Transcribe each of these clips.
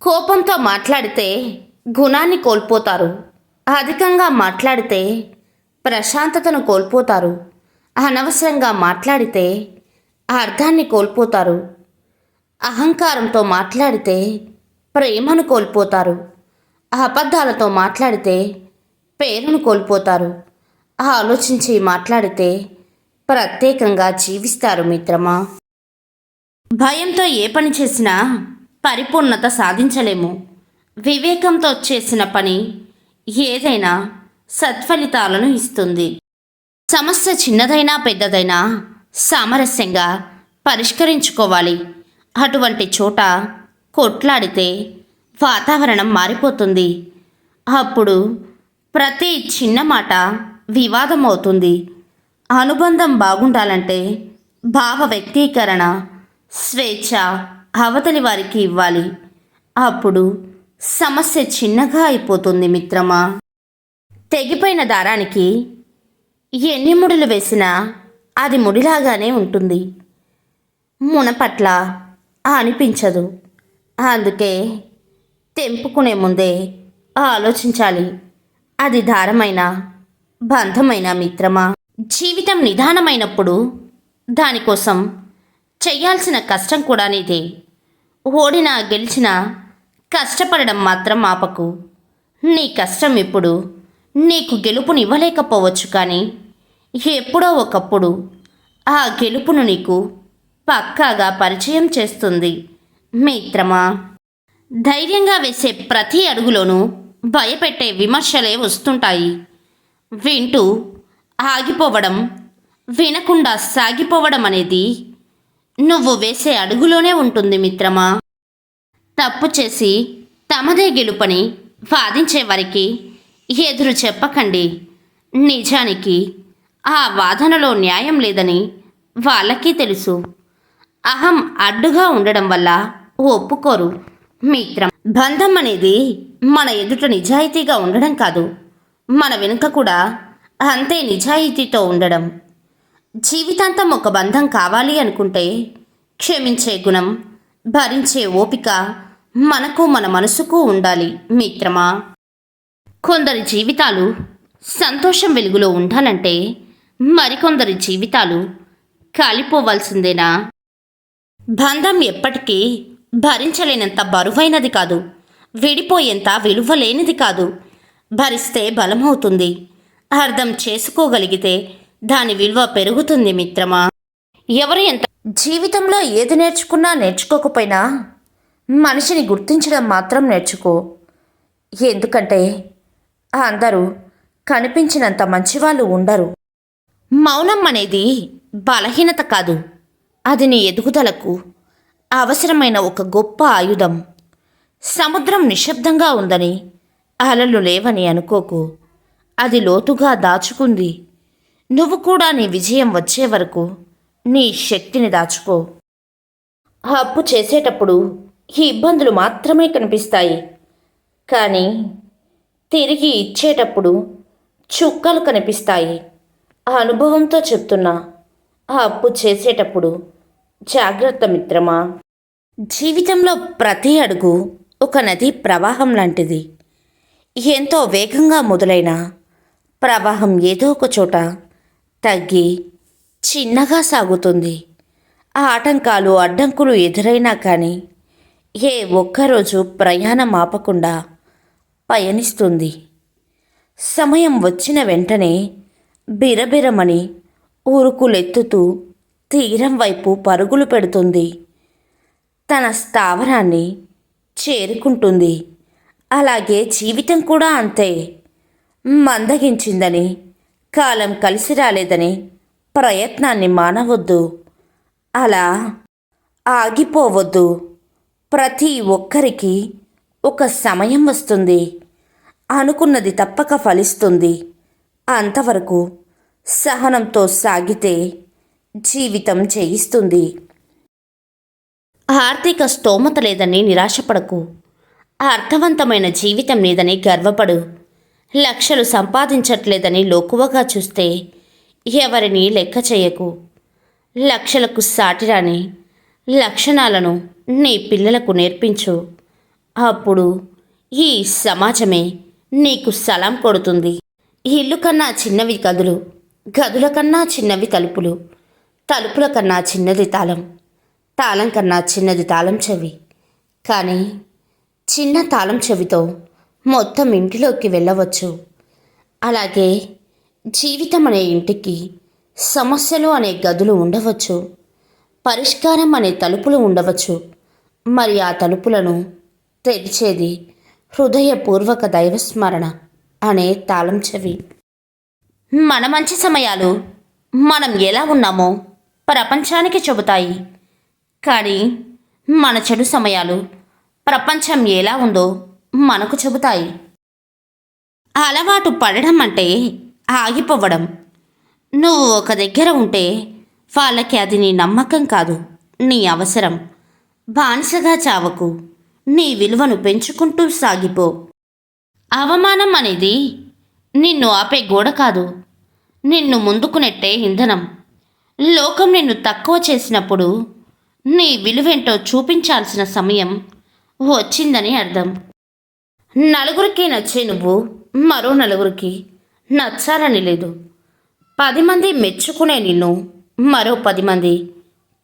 కోపంతో మాట్లాడితే గుణాన్ని కోల్పోతారు. అధికంగా మాట్లాడితే ప్రశాంతతను కోల్పోతారు. అనవసరంగా మాట్లాడితే అర్థాన్ని కోల్పోతారు. అహంకారంతో మాట్లాడితే ప్రేమను కోల్పోతారు. అబద్ధాలతో మాట్లాడితే పేరును కోల్పోతారు. ఆలోచించి మాట్లాడితే ప్రత్యేకంగా జీవిస్తారు మిత్రమా. భయంతో ఏ పని చేసినా పరిపూర్ణత సాధించలేము. వివేకంతో చేసిన పని ఏదైనా సత్ఫలితాలను ఇస్తుంది. సమస్య చిన్నదైనా పెద్దదైనా సామరస్యంగా పరిష్కరించుకోవాలి. అటువంటి చోట కొట్లాడితే వాతావరణం మారిపోతుంది. అప్పుడు ప్రతి చిన్న మాట వివాదం అవుతుంది. అనుబంధం బాగుండాలంటే భావ వ్యక్తీకరణ, స్వేచ్ఛ అవతలి వారికి ఇవ్వాలి. అప్పుడు సమస్య చిన్నగా అయిపోతుంది మిత్రమా. తెగిపోయిన దారానికి ఎన్ని ముడులు వేసినా అది ముడిలాగానే ఉంటుంది. మునపట్ల అనిపించదు. అందుకే తెంపుకునే ముందే ఆలోచించాలి. అది దారమైన బంధమైన మిత్రమా. జీవితం నిదానమైనప్పుడు దానికోసం చెయ్యాల్సిన కష్టం కూడా నీదే. ఓడినా గెలిచినా కష్టపడడం మాత్రం ఆపకు. నీ కష్టం ఇప్పుడు నీకు గెలుపునివ్వలేకపోవచ్చు, కానీ ఎప్పుడో ఒకప్పుడు ఆ గెలుపును నీకు పక్కాగా పరిచయం చేస్తుంది మిత్రమా. ధైర్యంగా వేసే ప్రతి అడుగులోనూ భయపెట్టే విమర్శలే వస్తుంటాయి. వింటూ ఆగిపోవడం, వినకుండా సాగిపోవడం అనేది నువ్వు వేసే అడుగులోనే ఉంటుంది మిత్రమా. తప్పు చేసి తమదే గెలుపని వాదించే వారికి ఎదురు చెప్పకండి. నిజానికి ఆ వాదనలో న్యాయం లేదని వాళ్ళకి తెలుసు. అహం అడ్డుగా ఉండడం వల్ల ఒప్పుకోరు మిత్రం. బంధం అనేది మన ఎదుట నిజాయితీగా ఉండడం కాదు, మన వెనుక కూడా అంతే నిజాయితీతో ఉండడం. జీవితాంతం ఒక బంధం కావాలి అనుకుంటే క్షమించే గుణం, భరించే ఓపిక మనకు మన మనసుకు ఉండాలి మిత్రమా. కొందరి జీవితాలు సంతోషం వెలుగులో ఉండాలంటే మరికొందరి జీవితాలు కాలిపోవాల్సిందేనా? బంధం ఎప్పటికీ భరించలేనంత బరువైనది కాదు, విడిపోయేంత విలువలేనిది కాదు. భరిస్తే బలమవుతుంది. అర్థం చేసుకోగలిగితే దాని విలువ పెరుగుతుంది మిత్రమా. ఎవరు ఎంత జీవితంలో ఏది నేర్చుకున్నా నేర్చుకోకపోయినా మనిషిని గుర్తించడం మాత్రం నేర్చుకో. ఎందుకంటే అందరూ కనిపించినంత మంచివాళ్ళు ఉండరు. మౌనం అనేది బలహీనత కాదు, అది నీ ఎదుగుదలకు అవసరమైన ఒక గొప్ప ఆయుధం. సముద్రం నిశ్శబ్దంగా ఉందని అలలు లేవని అనుకోకు. అది లోతుగా దాచుకుంది. నువ్వు కూడా నీ విజయం వచ్చే వరకు నీ శక్తిని దాచుకో. అప్పు చేసేటప్పుడు ఈ ఇబ్బందులు మాత్రమే కనిపిస్తాయి, కానీ తిరిగి ఇచ్చేటప్పుడు చుక్కలు కనిపిస్తాయి. ఆ అనుభవంతో చెప్తున్నా. ఆ అప్పు చేసేటప్పుడు జాగ్రత్త మిత్రమా. జీవితంలో ప్రతి అడుగు ఒక నది ప్రవాహం లాంటిది. ఎంతో వేగంగా మొదలైన ప్రవాహం ఏదో ఒక చోట తగ్గి చిన్నగా సాగుతుంది. ఆ ఆటంకాలు అడ్డంకులు ఎదురైనా కానీ ఏ ఒక్కరోజు ప్రయాణం ఆపకుండా పయనిస్తుంది. సమయం వచ్చిన వెంటనే బిరబిరమని ఉరుకులెత్తుతూ తీరం వైపు పరుగులు పెడుతుంది. తన స్థావరాన్ని చేరుకుంటుంది. అలాగే జీవితం కూడా అంతే. మందగించిందని, కాలం కలిసి రాలేదని ప్రయత్నాన్ని మానవద్దు. అలా ఆగిపోవద్దు. ప్రతి ఒక్కరికి ఒక సమయం వస్తుంది. అనుకున్నది తప్పక ఫలిస్తుంది. అంతవరకు సహనంతో సాగితే జీవితం జయిస్తుంది. ఆర్థిక స్తోమత లేదని నిరాశపడకు. అర్థవంతమైన జీవితం లేదని గర్వపడు. లక్షలు సంపాదించట్లేదని లోకువగా చూస్తే ఎవరిని లెక్క చేయకు. లక్షలకు సాటిరాని లక్షణాలను నీ పిల్లలకు నేర్పించు. అప్పుడు ఈ సమాజమే నీకు సలాం కొడుతుంది. ఇల్లు కన్నా చిన్నవి గదులు, గదుల కన్నా చిన్నవి తలుపులు, తలుపుల కన్నా చిన్నది తాళం, తాళం కన్నా చిన్నది తాళం చెవి. కానీ చిన్న తాళం చెవితో మొత్తం ఇంటిలోకి వెళ్ళవచ్చు. అలాగే జీవితం అనే ఇంటికి సమస్యలు అనే గదులు ఉండవచ్చు, పరిష్కారం అనే తలుపులు ఉండవచ్చు. మరి ఆ తలుపులను తెరిచేది హృదయపూర్వక దైవస్మరణ అనే తాళం చెవి. మన మంచి సమయాలు మనం ఎలా ఉన్నామో ప్రపంచానికి చెబుతాయి. కానీ మన చెడు సమయాలు ప్రపంచం ఎలా ఉందో మనకు చెబుతాయి. అలవాటు పడడం అంటే ఆగిపోవడం. నువ్వు ఒక దగ్గర ఉంటే వాళ్ళకి అది నీ నమ్మకం కాదు, నీ అవసరం. బానిసగా చావకు, నీ విలువను పెంచుకుంటూ సాగిపో. అవమానం అనేది నిన్ను ఆపే గోడ కాదు, నిన్ను ముందుకు నెట్టే ఇంధనం. లోకం నిన్ను తక్కువ చేసినప్పుడు నీ విలువేంటో చూపించాల్సిన సమయం వచ్చిందని అర్థం. నలుగురికి నచ్చే నువ్వు మరో నలుగురికి నచ్చాలని లేదు. 10 మంది మెచ్చుకునే నిన్ను మరో 10 మంది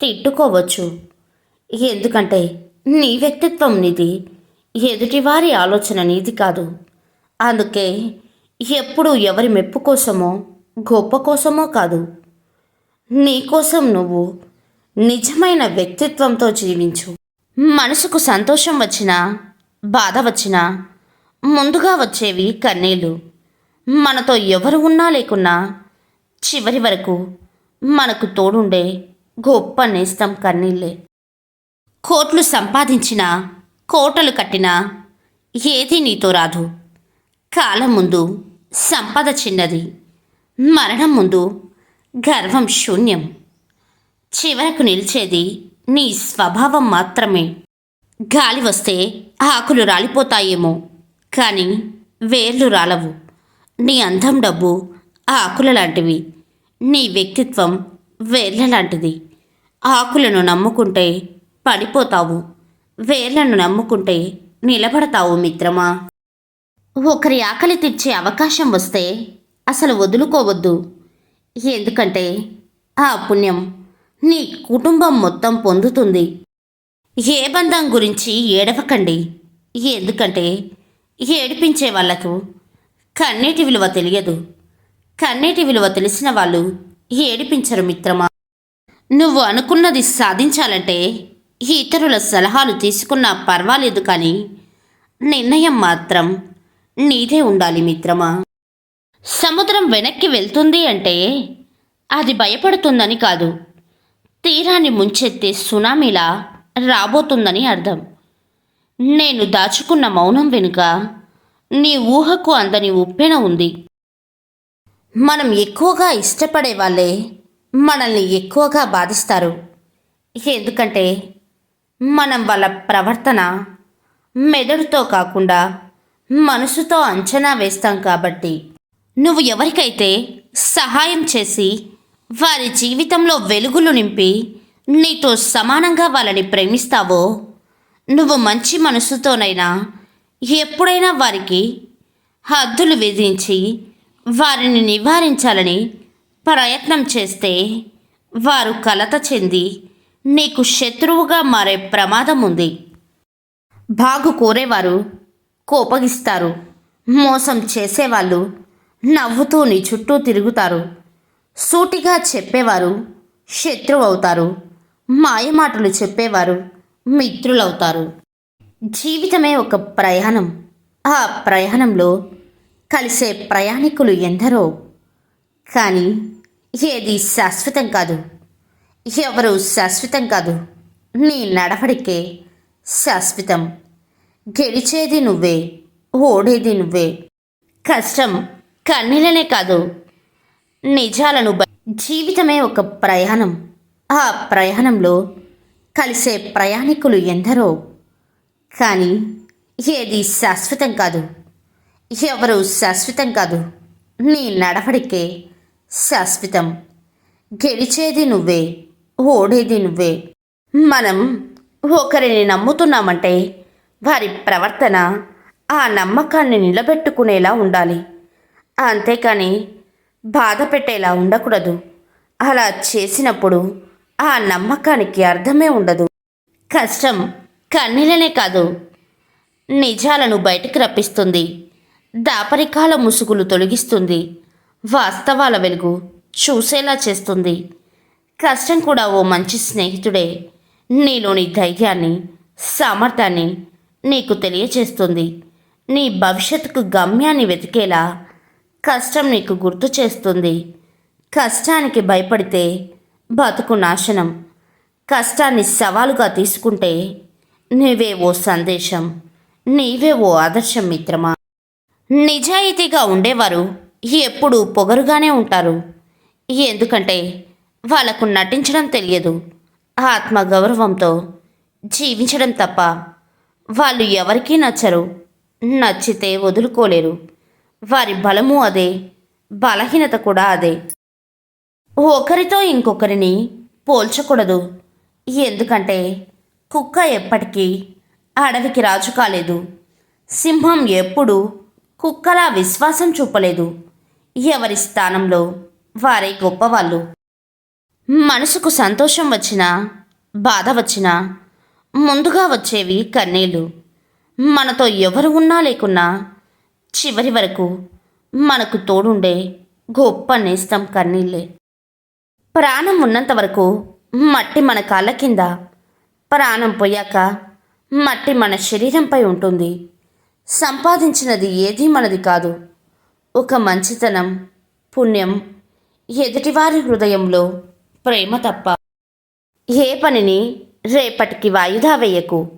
తిట్టుకోవచ్చు. ఎందుకంటే నీ వ్యక్తిత్వం నీది, ఎదుటివారి ఆలోచన నీది కాదు. అందుకే ఎప్పుడూ ఎవరి మెప్పు కోసమో గొప్ప కోసమో కాదు, నీకోసం నువ్వు నిజమైన వ్యక్తిత్వంతో జీవించు. మనసుకు సంతోషం వచ్చినా బాధ వచ్చినా ముందుగా వచ్చేవి కన్నీళ్ళు. మనతో ఎవరు ఉన్నా లేకున్నా చివరి వరకు మనకు తోడుండే గొప్ప నేస్తం కన్నీళ్ళే. కోట్లు సంపాదించినా కోటలు కట్టినా ఏదీ నీతో రాదు. కాలం ముందు సంపద చిన్నది, మరణం ముందు గర్వం శూన్యం. చివరకు నిలిచేది నీ స్వభావం మాత్రమే. గాలి వస్తే ఆకులు రాలిపోతాయేమో, కానీ వేర్లు రాలవు. నీ అందం డబ్బు ఆకుల లాంటివి, నీ వ్యక్తిత్వం వేర్ల లాంటిది. ఆకులను నమ్ముకుంటే పడిపోతావు, వేర్లను నమ్ముకుంటే నిలబడతావు మిత్రమా. ఒకరి ఆకలి తీర్చే అవకాశం వస్తే అసలు వదులుకోవద్దు. ఎందుకంటే ఆ పుణ్యం నీ కుటుంబం మొత్తం పొందుతుంది. ఏ బంధం గురించి ఏడవకండి. ఎందుకంటే ఏడిపించే వాళ్లకు కన్నీటి విలువ తెలియదు. కన్నీటి విలువ తెలిసిన వాళ్ళు ఏడిపించరు మిత్రమా. నువ్వు అనుకున్నది సాధించాలంటే ఇతరుల సలహాలు తీసుకున్నా పర్వాలేదు, కానీ నిర్ణయం మాత్రం నీదే ఉండాలి మిత్రమా. సముద్రం వెనక్కి వెళ్తుంది అంటే అది భయపడుతుందని కాదు, తీరాన్ని ముంచెత్తే సునామీలా రాబోతుందని అర్థం. నేను దాచుకున్న మౌనం వెనుక నీ ఊహకు అందని ఉప్పెన ఉంది. మనం ఎక్కువగా ఇష్టపడే వాళ్ళే మనల్ని ఎక్కువగా బాధిస్తారు. ఎందుకంటే మనం వాళ్ళ ప్రవర్తన మెదడుతో కాకుండా మనసుతో అంచనా వేస్తాం కాబట్టి. నువ్వు ఎవరికైతే సహాయం చేసి వారి జీవితంలో వెలుగులు నింపి నీతో సమానంగా వాళ్ళని ప్రేమిస్తావో, నువ్వు మంచి మనసుతోనైనా ఎప్పుడైనా వారికి హద్దులు విధించి వారిని నివారించాలని ప్రయత్నం చేస్తే వారు కలత చెంది నీకు శత్రువుగా మారే ప్రమాదం ఉంది. బాగు కోరేవారు కోపగిస్తారు, మోసం చేసేవాళ్ళు నవ్వుతూ నీ చుట్టూ తిరుగుతారు, సూటిగా చెప్పేవారు శత్రువు అవుతారు, మాయమాటలు చెప్పేవారు మిత్రులవుతారు. జీవితమే ఒక ప్రయాణం. ఆ ప్రయాణంలో కలిసే ప్రయాణికులు ఎందరో, కానీ ఏది శాశ్వతం కాదు, ఎవరు శాశ్వతం కాదు. నీ నడవడికే శాశ్వతం. గెలిచేది నువ్వే, ఓడేది నువ్వే. కష్టం కన్నీళ్ళనే కాదు, నిజాలను. జీవితమే ఒక ప్రయాణం. ఆ ప్రయాణంలో కలిసే ప్రయాణికులు ఎందరో, కానీ ఏది శాశ్వతం కాదు, ఎవరు శాశ్వతం కాదు. నీ నడవడికే శాశ్వతం. గెలిచేది నువ్వే, ఓడేది నువ్వే. మనం ఒకరిని నమ్ముతున్నామంటే వారి ప్రవర్తన ఆ నమ్మకాన్ని నిలబెట్టుకునేలా ఉండాలి. అంతేకాని బాధ పెట్టేలా ఉండకూడదు. అలా చేసినప్పుడు ఆ నమ్మకానికి అర్థమే ఉండదు. కష్టం కన్నీళ్ళనే కాదు, నిజాలను బయటికి రప్పిస్తుంది. దాపరికాల ముసుగులు తొలగిస్తుంది. వాస్తవాల వెలుగు చూసేలా చేస్తుంది. కష్టం కూడా ఓ మంచి స్నేహితుడే. నీలోని ధైర్యాన్ని, సామర్థ్యాన్ని నీకు తెలియచేస్తుంది. నీ భవిష్యత్తుకు గమ్యాన్ని వెతికేలా కష్టం నీకు గుర్తు చేస్తుంది. కష్టానికి భయపడితే బతుకు నాశనం. కష్టాన్ని సవాలుగా తీసుకుంటే నీవే ఓ సందేశం, నీవే ఓ ఆదర్శం మిత్రమా. నిజాయితీగా ఉండేవారు ఎప్పుడూ పొగరుగానే ఉంటారు. ఎందుకంటే వాళ్లకు నటించడం తెలియదు. ఆత్మగౌరవంతో జీవించడం తప్ప వాళ్ళు ఎవరికీ నచ్చరు. నచ్చితే వదులుకోలేరు. వారి బలము అదే, బలహీనత కూడా అదే. ఒకరితో ఇంకొకరిని పోల్చకూడదు. ఎందుకంటే కుక్క ఎప్పటికీ అడవికి రాజు కాలేదు. సింహం ఎప్పుడూ కుక్కలా విశ్వాసం చూపలేదు. ఎవరి స్థానంలో వారే గొప్పవాళ్ళు. మనసుకు సంతోషం వచ్చినా, బాధ వచ్చినా ముందుగా వచ్చేవి కన్నీళ్ళు. మనతో ఎవరు ఉన్నా లేకున్నా చివరి వరకు మనకు తోడుండే గొప్ప నేస్తం కన్నీళ్ళే. ప్రాణం ఉన్నంత వరకు మట్టి మన కాళ్ళ కింద, ప్రాణం పోయాక మట్టి మన శరీరంపై ఉంటుంది. సంపాదించినది ఏదీ మనది కాదు. ఒక మంచితనం, పుణ్యం, ఎదుటివారి హృదయంలో ప్రేమ తప్ప. ఏ పనిని రేపటికి వాయిదా వేయకు.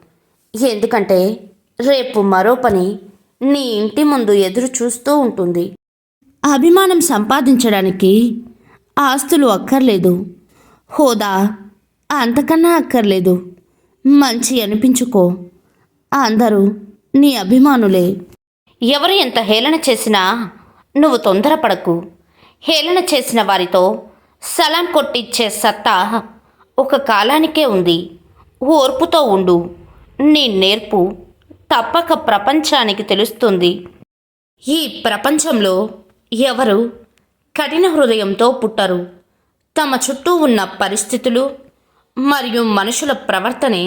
ఎందుకంటే రేపు మరో పని నీ ఇంటి ముందు ఎదురు చూస్తూ ఉంటుంది. అభిమానం సంపాదించడానికి ఆస్తులు అక్కర్లేదు. హోదా అంతకన్నా అక్కర్లేదు. మంచి అనిపించుకో. అందరూ నీ అభిమానులే. ఎవరు ఎంత హేళన చేసినా నువ్వు తొందరపడకు. హేళన చేసిన వారితో సలాం కొట్టిచ్చే సత్తా ఒక కాలానికే ఉంది. ఓర్పుతో ఉండు. నీ నేర్పు తప్పక ప్రపంచానికి తెలుస్తుంది. ఈ ప్రపంచంలో ఎవరు కఠిన హృదయంతో పుట్టరు. తమ చుట్టూ ఉన్న పరిస్థితులు మరియు మనుషుల ప్రవర్తనే